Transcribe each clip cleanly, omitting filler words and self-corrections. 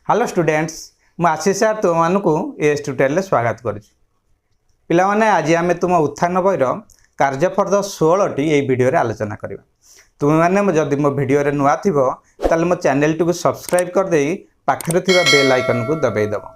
Hello students मु आशीष sir तुम मानक एस ट्यूटोरियल स्वागत करा माने आज आम तुम उत्थान बईर कार्य फर्द 16 टी वीडियो रे आलोचना करवा। तुम मैंने जदि मो वीडियो रे नुआ थिबो ताले मो चैनल टी को सब्सक्राइब कर दे पाखरे थिबा बेल आइकन को दबाई दबो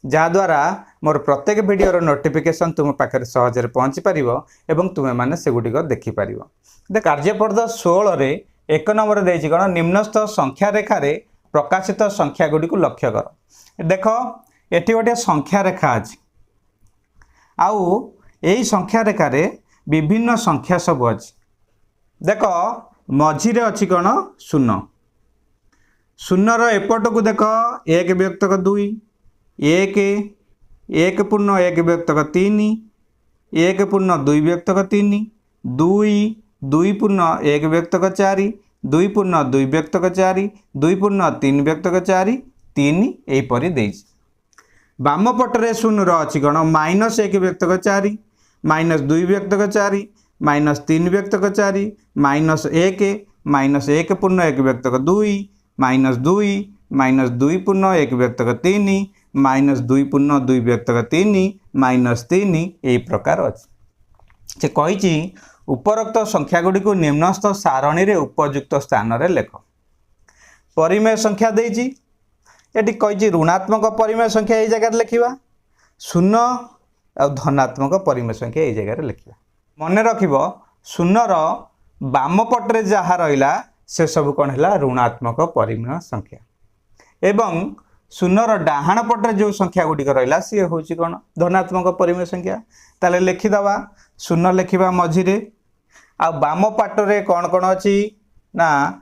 जहाँ द्वारा मोर प्रत्येक वीडियो रो नोटिफिकेशन तुम पाखरे सहज पहुँची पारिबो एवं तुमे माने सेगुडी को देखि पारिबो। दे कार्य फर्द 16 रे 1 नंबर देछि कोन निम्नस्थ संख्या रेखा रे प्रकाशित संख्या गुडी को लक्ष्य कर। देख एटी गोटे संख्या रेखा अच्छी आउ यही संख्या रेखा रे विभिन्न संख्या सब अच्छी। देख मझिरे अच्छी कौन शून्य शून्यर एपट को देख एक व्यक्तक दुई एक पूर्ण एक व्यक्तक तीन एक पूर्ण दुई व्यक्तक तीन दुई दुई पूर्ण एक व्यक्तक चारि दुई पूर्ण दुई व्यक्तक चारि दुई पूर्ण तीन व्यक्तक चारि तीन यहीपरि देइछि। बाम पटरे शून्य अच्छी कौन माइनस एक व्यक्तक चारि माइनस दुई व्यक्तक चारि माइनस तीन व्यक्तक चारि माइनस एक पूर्ण एक व्यक्तक दुई माइनस दुई पूर्ण एक व्यक्तक तीन माइनस दुई पूर्ण दुई व्यक्तक तीन माइनस तीन यही प्रकार अच्छे। से कही उपरोक्त संख्या गुडी को निम्नस्थ सारणी रे उपयुक्त स्थान रे लेख। परिमेय संख्या देइछि एटी कही ऋणात्मक परिमेय संख्या ये जगह लिखा शून्य और धनात्मक परिमेय संख्या ये जगह लिखा। मन रखिब शून्यर बाम पटरे जहाँ रहा से सब कौन है ऋणात्मक परिमेय संख्या एवं शून्यर डाहाण पटरे जो संख्या गुड़िक रहा सी हूँ कौन धनात्मक परिमेय संख्या। ताले लिखिदवा शून्य लिखा मझिरे आ बाम पटरे कौन कौन अच्छी ना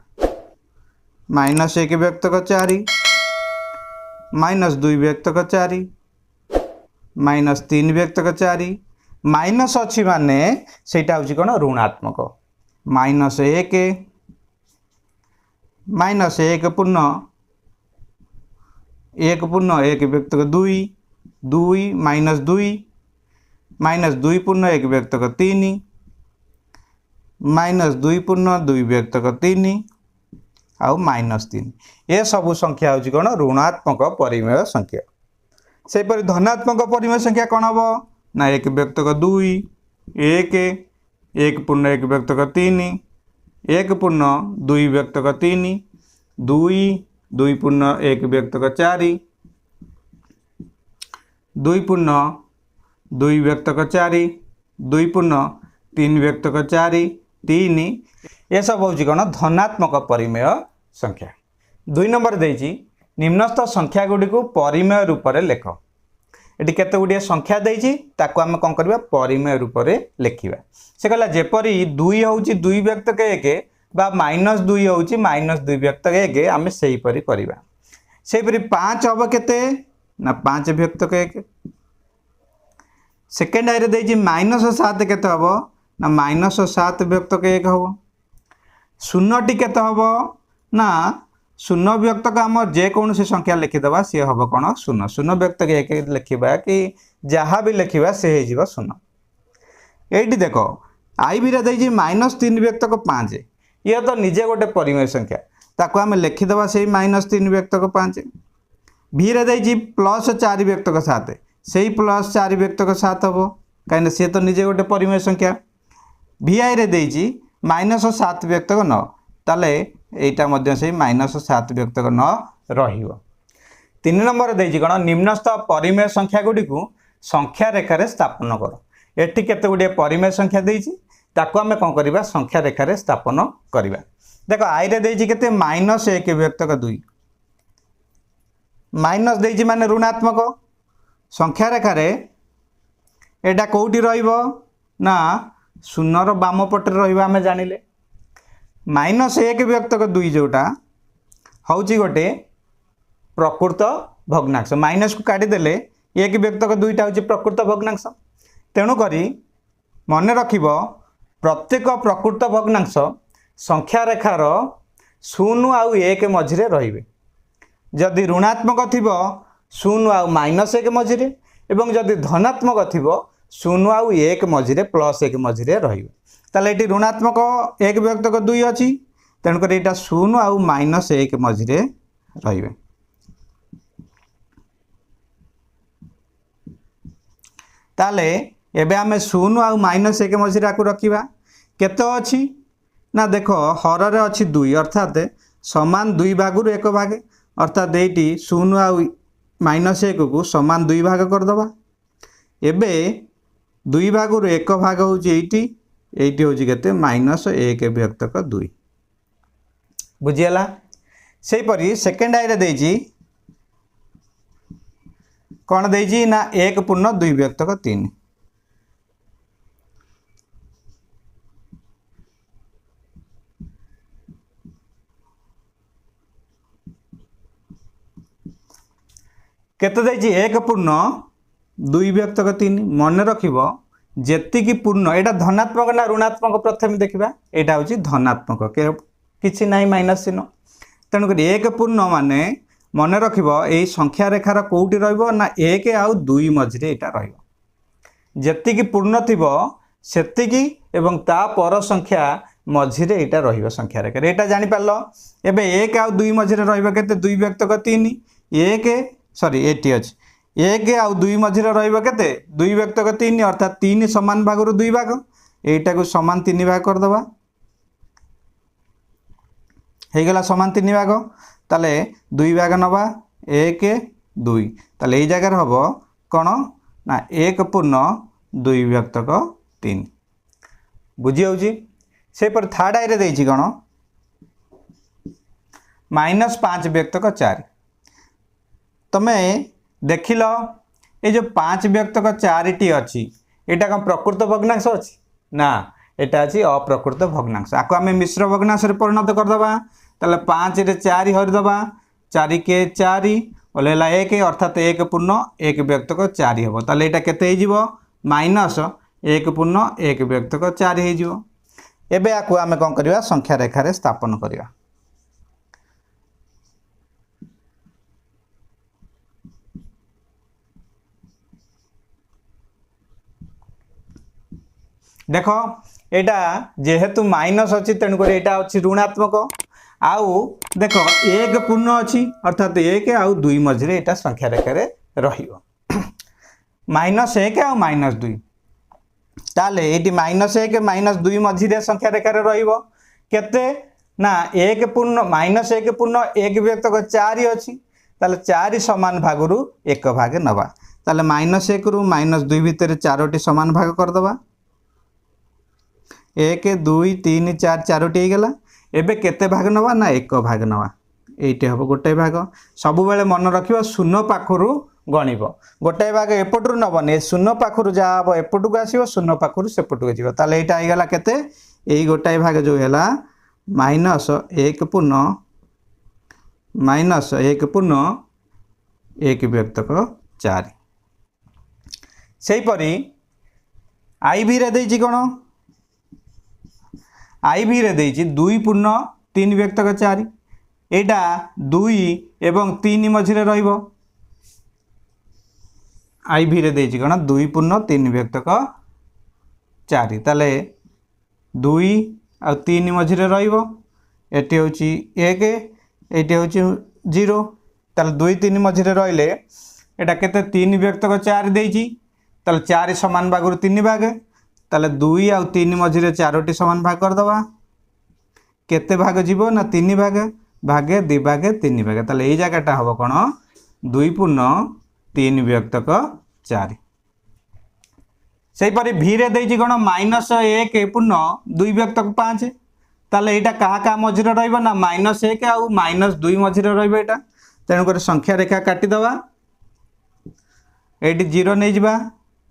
माइनस एक व्यक्तक चारि माइनस दुई व्यक्तक चारि माइनस तीन व्यक्तक चारि माइनस अच्छी माने सेटा हूँ कौन ऋणात्मक माइनस एक पूर्ण एक व्यक्तक दुई माइनस दुई पूर्ण एक व्यक्तक तीन माइनस दुई पूर्ण दुई व्यक्तक तीन आउ माइनस तीन ये सब संख्या हूँ कौन ऋणात्मक परिमेय संख्या। सेपरि धनात्मक परिमेय संख्या कौन हम ना एक व्यक्तक दुई एक पूर्ण एक व्यक्तक तीन एक पूर्ण दुई व्यक्तक तीन दुई पूर्ण एक व्यक्तक चारि दुई पूर्ण दुई व्यक्तक चारि दुई पूर्ण तीन व्यक्तक चारि तीन ये सब हूँ कौन धनात्मक परिमेय संख्या। 2 नंबर देइछि निम्नस्थ संख्या गुडी को परिमेय रूप में लेख। ये केते गुड़िए संख्या देइछि ताको आम कौन करबा परिमेय रूप में लिखिबा। से कहला जेपरी दुई हूँ दुई व्यक्तक एक बा माइनस दुई हूँ माइनस दुई व्यक्तक एक आम से हीपरि करबा। सेपरि 5 हम केते ना 5 व्यक्तक एक। सेकेंड आइरे देइछि माइनस 7 केते हम ना माइनस 7 व्यक्तक एक हम। शून्यटी केते हम ना शून्य व्यक्तक आम जेकोसी संख्या लिखिदबा सी हम कौन शून्य शून्य व्यक्तक एक लिखा कि जहाँ भी लिखा से हो शून्य। ये देख आई भी देइछि माइनस 3 व्यक्तक 5 ये तो निजे गोटे परिमेय संख्या ताको आम लिखिदबा से माइनस 3 व्यक्तक 5। भी देइछि प्लस 4 व्यक्तक 7 से प्लस 4 व्यक्तक 7 हम कहीं सी तो निजे गोटे परिमेय संख्या। भी आई देइछि माइनस 7 व्यक्तक 9 ताले एटा मध्य से माइनस 7 व्यक्तक 9 रहिबो। 3 नंबर देइछि कोन निम्नस्थ परिमेय संख्या गुडी को संख्या रेखा रे स्थापन कर। एठी केते गुडी परिमेय संख्या देइछि ताको आमे कोन करबा संख्या रेखा रे स्थापन करबा। देखो आई रे देइछि केते माइनस 1 व्यक्तक 2 माइनस देइछि माने ऋणात्मक संख्या रेखा रे एटा कोउटी रहिबो ना शून्यर बाम पटे रहिबा। आमे जानिले माइनस 1 व्यक्तक 2 जोटा हूँ गोटे प्रकृत भग्नांश माइनस को काटिदेले 1 व्यक्तक 2टा हूँ प्रकृत भग्नांश। तेणुक मन रखिब प्रत्येक प्रकृत भग्नांश संख्या रेखार 0 आउ 1 मझिरे रहिबे। जदि ऋणात्मक थिबो 0 आउ माइनस 1 मझिरे एवं जदि धनात्मक थिबो 0 आउ 1 मझिरे प्लस 1 मझिरे रहिबे। ताले ये ऋणात्मक 1 व्यक्तक 2 अच्छी तेणुक यहाँ 0 आउ माइनस 1 मझिरे रहिबे। ताले एबे आमे शून्य आउ माइनस 1 मझिरे आकु रखिबा केते अछि ना देख हर रे अछि 2 अर्थात समान 2 भागरु 1 भाग अर्थात एटी शून्य आउ माइनस 1 को समान 2 भाग कर दबा एबे 2 भागरु 1 भाग होची एटी होची केते माइनस 1 विभक्तक 2 बुझियला सेही परी सेकंड आइ रे देजी कौन देजी ना 1 पूर्ण 2 विभक्तक 3 केते देजी 1 पूर्ण 2 विभक्तक 3 मन रखिबो जेति की पूर्ण एटा धनात्मक ना ऋणात्मक प्रथम देखिबा एटा होची धनात्मक किछि नाही माइनस चिन्ह तेणु कर 1 पूर्ण माने मन रखिबो एई संख्या रेखार कोउटी रहइबो ना 1 आउ 2 मझिरे एटा रहइबो जेति की पूर्ण थिबो सेति की एवं ता पर संख्या मझिरे एटा रहइबो संख्या रेखा एटा जानि पालो एबे 1 आउ 2 मझिरे रहइबो केते 2 विभक्तक 3 1 सॉरी एटी अछि 1 आउ 2 मझिरे रहइबो केते 2 विभक्तक 3 अर्थात 3 समान भागरु 2 भाग एटा को समान 3 भाग कर दबा हे गेला समान 3 भाग ताले 2 भाग नबा 1 2 ताले ए जगह हबो कोन ना 1 पूर्ण 2 विभक्तक 3 बुझी होउची से पर थर्ड आइ रे देइची कोन -5 विभक्तक 4 तमे देखिल ये जो 5 विभक्तक 4 टी अच्छी एटा कौन प्रकृत भग्नांश अच्छी ना एटा अच्छी अप्रकृत भग्नांश आको आम मिश्र भग्नांश परिणत करदे ताले 5 रे 4 हरिदबा 4 के 4 ओलेला 1 अर्थात 1 पूर्ण 1 विभक्तक 4 हम ताले एटा केते हिजिवो माइनस 1 पूर्ण 1 विभक्तक 4 हिजिवो एबे आको आम कौन करवा संख्या रेखा रे स्थापन करवा देख एटा जेहेतु माइनस अच्छी तेणुक एटा अच्छी ऋणात्मक आउ देख 1 पूर्ण अच्छी अर्थात 1 आउ 2 मझिरे एटा संख्या रेखा रे रहिबो -1 आउ -2 ताले एटी -1 -2 मझिरे संख्या रेखा रे रहिबो केते ना 1 पूर्ण -1 पूर्ण 1 विभक्तक 4 अच्छी ताले 4 समान भागरु 1 भाग नबा ताले -1 रु -2 भितर 4टी समान भाग कर दबा 1 2 3 4 4टी गला एबे केते भाग नवा ना 1 भाग नवा एइटे हबो गोटे भाग सब बेले मन रखिबो शून्य पाखरु गणिबो गोटे भाग एपटरु नबने शून्य पाखरु जा हबो एपटु आसीबो शून्य पाखरु सेपटु जिवो ताले एटा आइ गला केते एई गोटे भाग जो हैला -1 पूर्ण -1 विभक्तक 4 सेही परी आई भी रे देछि कोन आई भी रे देछि 2 पूर्ण 3 विभक्तक 4 एटा 2 एवं 3 मझिरे रहिबो आई भी रे देछि कोन 2 पूर्ण 3 विभक्तक 4 ताले 2 आ 3 मझिरे रहिबो एटी होछि 1 एटी होछि 0 ताले 2 3 मझिरे रहिले एटा केते 3 विभक्तक 4 देछि ताले 4 समान भागरु 3 भाग ताले 2 आ 3 मझिरे 4टी समान भाग कर दबा केते भाग जीवो ना 3 भाग भागे 2 भागे 3 भाग ताले एई जागाटा हबो कोन 2 पूर्ण 3 विभक्तक 4 सेही परी भी रे देछि कोन -1 पूर्ण 2 विभक्तक 5 ताले एटा कहा का मझिरे रहइबो ना -1 आ -2 मझिरे रहइबो एटा तेणु कर संख्या रेखा काटी दबा एटी 0 नै जिबा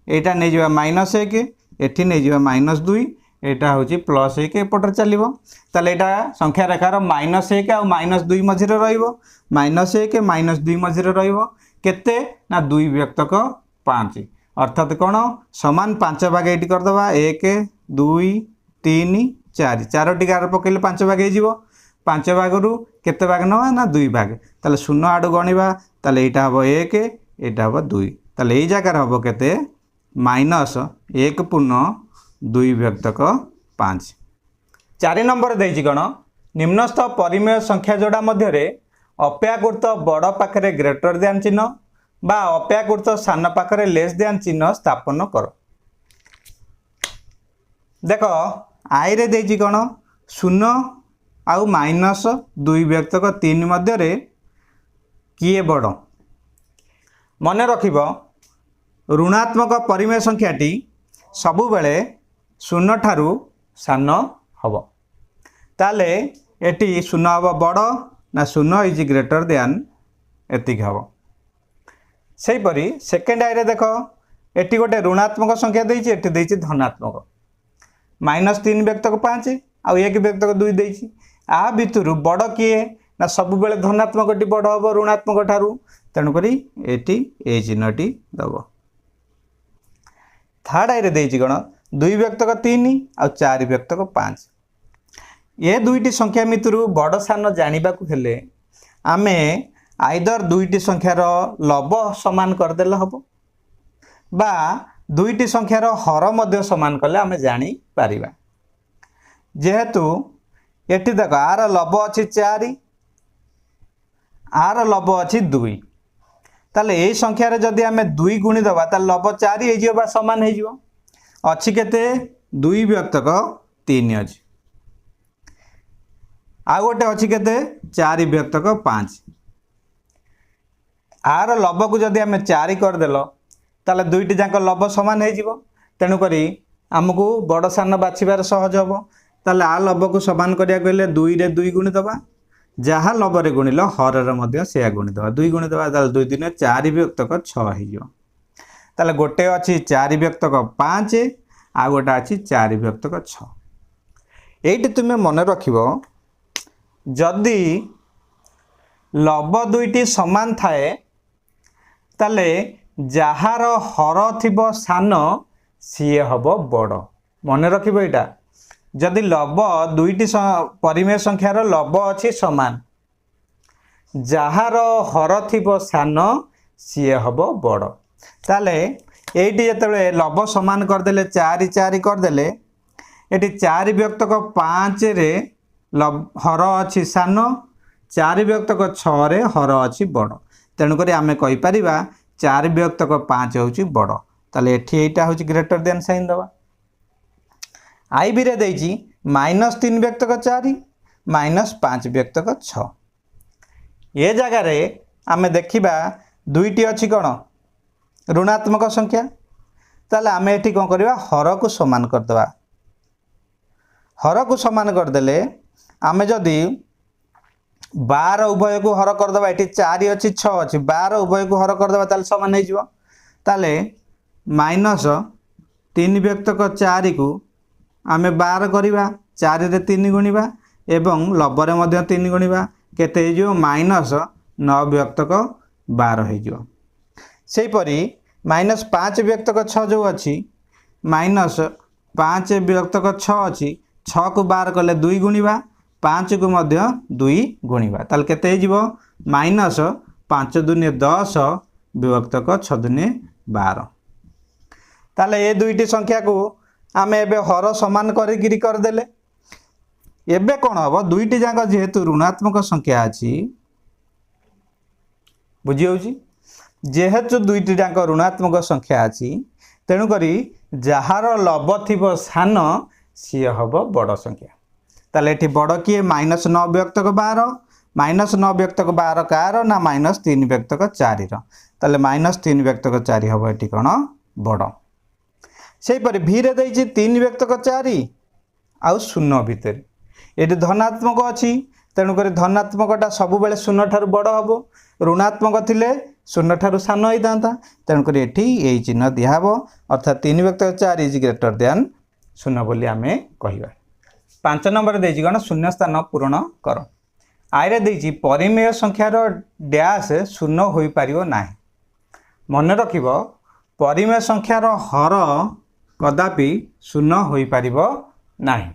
एटा नै जिबा -1 एठी नहीं जिबा -2 एटा होची +1 एपटर चलिबो ताले एटा संख्या रेखार -1 आ -2 मझिरे रहइबो -1 -2 मझिरे रहइबो केते ना 2 विभक्तक 5 अर्थात कोन समान 5 भाग एटी कर दबा 1 2 3 4 4टी गार पकेले 5 भाग हे जिवो 5 भागरु केते भाग नवा ना 2 भाग ताले 0 आडू गणिबा ताले एटा हबो 1 एटा हबो 2 ताले एई जागार हबो केते -1 पूर्ण 2 विभक्तक 5 4 नंबर देछि कोन निम्नस्थ परिमेय संख्या जोड़ा मध्य अपेक्षाकृत बड़ पाखे ग्रेटर दैन चिन्ह बा अपेक्षाकृत स्थान पाखरे लेस देन चिन्ह स्थापन कर। देख आई रे देछि कोन शून्य आउ माइनस 2 व्यक्तक 3 मध्य किए बड़ मन रखिब ऋणात्मक परिमेय संख्याटी सबु बेले शून्य ठारू सान हब ताले एटी शून्य हब बड़ ना शून्य इज ग्रेटर देन एतिक हब। सेही परी सेकेंड आई रे देख एटी गोटे ऋणात्मक संख्या देछि एटी देछि धनात्मक -3 व्यक्तक 5 आउ 1 व्यक्तक 2 देछि आ भितरु बड़ किए ना सब बेले धनात्मकटी बड़ हब ऋणात्मक ठारू तेणु करी एटी ए चिन्हटी दब। थर्ड आई रे देछि कोन 2 व्यक्तक 3 आउ 4 व्यक्तक 5 ये दुईटी संख्या भितरु बड़ सान जानिबा को हेले आमे आइदर दुईटी संख्यार लब समान करदेले हबो बा दुईटी संख्यार हर मध्य समान कले आमे जानी पारिबा। जेहेतु एटी देख आर लब अछि 4 आर लब अछि 2 ताले ए संख्या रे जदि आमे 2 गुणी दबा ताले लब 4 हे जियो बा समान हे जियो अछि केते 2 व्यक्तक 3 अछि आ गोटे अछि केते 4 व्यक्तक 5 आर लब को जदि आमे 4 कर देलो ताले दुईटी जाक लब समान हे जिवो तेनु करी हमकु बड़ सान बाछिबार सहज हबो ताले आ लब को समान करिया गले 2 रे 2 गुणी दबा जहा लब रे गुणिलो हर रे मध्य से गुणी दबा 2 गुणी दबा ताले 2 दिन 4 व्यक्तक 6 हे जिवो ताले गोटे अछि 4 व्यक्तक 5 आ गोटे अछि 4 व्यक्तक 6 एइटी तुमे मन रखिबो जदि लब दुईटी समान थाए ताले जहार हर थिबो सान सीए हबो बड़ मन रखिबो एटा जदि लब दुईटी परिमेय संख्यार लब अछि समान जहार हर थिबो सान सीए हबो बड़ ताले एइटी जेतेबेले लब समान करदेले 4 4 करदेले एटी 4 व्यक्तक 5 रे हर अछि सान 4 व्यक्तक 6 रे हर अछि बड़ तेणु करी आमे कहि परिबा 4 व्यक्तक 5 होछि बड़ ताले एठी एटा होछि ग्रेटर देन साइन दबा। आई बी रे देछि -3 व्यक्तक 4 -5 व्यक्तक 6 ये जगह रे आमे देखिबा दुईटी अछि कोन ऋणात्मक संख्या ताले आमे एठी कोन करबा हर को समान कर दबा हर को समान कर देले आमे जदि 12 उभय को हर कर दबा एठी 4 अछि 6 अछि 12 उभय को हर कर दबा ताले समान हे जिवो ताले -3 व्यक्तक 4 को आमे 12 करिबा 4 रे 3 गुणिबा एवं लब रे मध्य 3 गुणिबा केते हे जिवो -9 व्यक्तक 12 हे जिवो। सेही परी -5 व्यक्तक 6 जो अछि -5 व्यक्तक 6 अछि 6 को 12 कले 2 गुणिबा 5 को मध्य 2 गुणिबा ताल केते हे जिवो -5 दुने 10 विभक्तक 6 दुने 12 ताले ए दुईटी संख्या को आमे एबे हर समान करिगिरी कर देले एबे कोन हबो दुईटी जाक जेहेतु ऋणात्मक संख्या अछि बुझी होउची जेहेतु दुईटी जाक ऋणात्मक संख्या अछि तेणु करी जहार लब थिबो सान सिए हबो बड़ संख्या ताले एठी बड़ किए -9 व्यक्तक 12 -9 व्यक्तक 12 कार ना -3 व्यक्तक 4 रो ताले -3 व्यक्तक 4 हबो एठी कोन बड़। सेही परी भी रे दैछि 3 व्यक्तक 4 आउ शून्य भितर एठी धनात्मक अछि तेणु करी धनात्मकटा सब बेले शून्य ठारू बड़ हबो ऋणात्मक थिले शून्य ठारू सान होई दांता तेणु करी एठी एई चिन्ह दिया हबो अर्थात 3 व्यक्तक 4 इज ग्रेटर देन शून्य बोली आमे कहिबा। 5 नंबर देछि कोन शून्य स्थान पूर्ण कर आई रे देछि परिमेय संख्यार डैश शून्य होई पारिबो नाही मन रखिबो परिमेय संख्यार हर कदापि शून्य होई पारिबो नाही।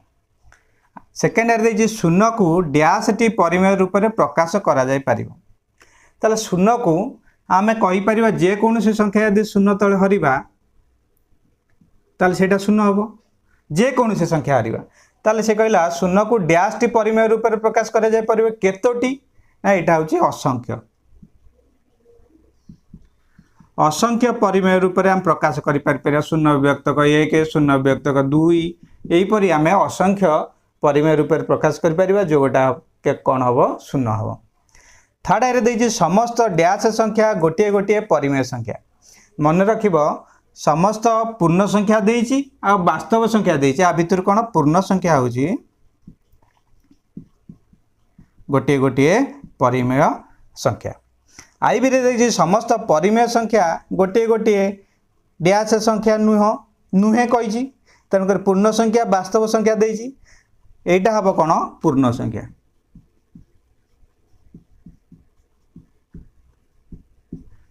सेकेंड रे देछि शून्य को डैश टी परिमेय रूप में प्रकाश करा जाय पारिबो ताले शून्य को आमे कहि परिबा जे कोनोसी संख्या यदि शून्य तळे हरिबा ताले सेटा शून्य हबो जे कोनोसी संख्या हरिबा ताले से कहला शून्य को डैश टी परिमेय रूप में प्रकाश करा जाय परिबो केतोटी ना एटा होची असंख्य असंख्य परिमेय रूप में आम प्रकाश कर शून्य विभक्तक 1 शून्य विभक्तक 2 यहीपरि आम असंख्य परिमेय रूप में प्रकाश कर जोटा कौन हम शून्य हम। थर्ड आइरे देखिए समस्त डैश संख्या गोटे गोटे परिमेय संख्या मन रख समस्त पूर्ण संख्या देइछि आ वास्तव संख्या देइछि आ भितर कौन पूर्ण संख्या होछि गोटे गोटे परिमेय संख्या। आई भी देखिए समस्त परिमेय संख्या गोटे गोटे डैश संख्या नुहे कही तेणुक पूर्ण संख्या वास्तव संख्या देइछि एटा हम कौन पूर्ण संख्या।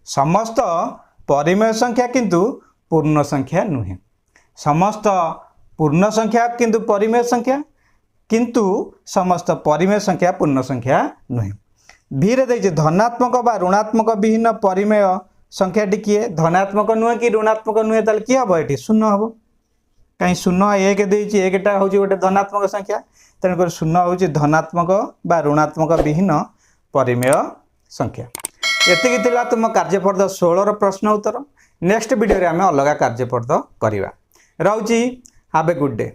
समस्त परिमेय संख्या किंतु पूर्ण संख्या नुहे समस्त पूर्ण संख्या किंतु परिमेय संख्या किंतु समस्त परिमेय संख्या पूर्ण संख्या नुहे। भीरे देखिए धनात्मक बा ऋणात्मक विहीन परिमेय संख्या किए धनात्मक नुहे कि ऋणात्मक नुहे ताले कि हम ये शून्य हम कहीं शून्य 1 देइछि एकटा हूँ गोटे धनात्मक संख्या तेणुक शून्य हूँ धनात्मक बा ऋणात्मक विहीन परिमेय संख्या। एतिक थिला तुम कार्यफर्द 16 प्रश्न उत्तर। नेक्स्ट वीडियो रे आमे अलग कार्यफर्द करिवा। रहउची हैव ए गुड डे।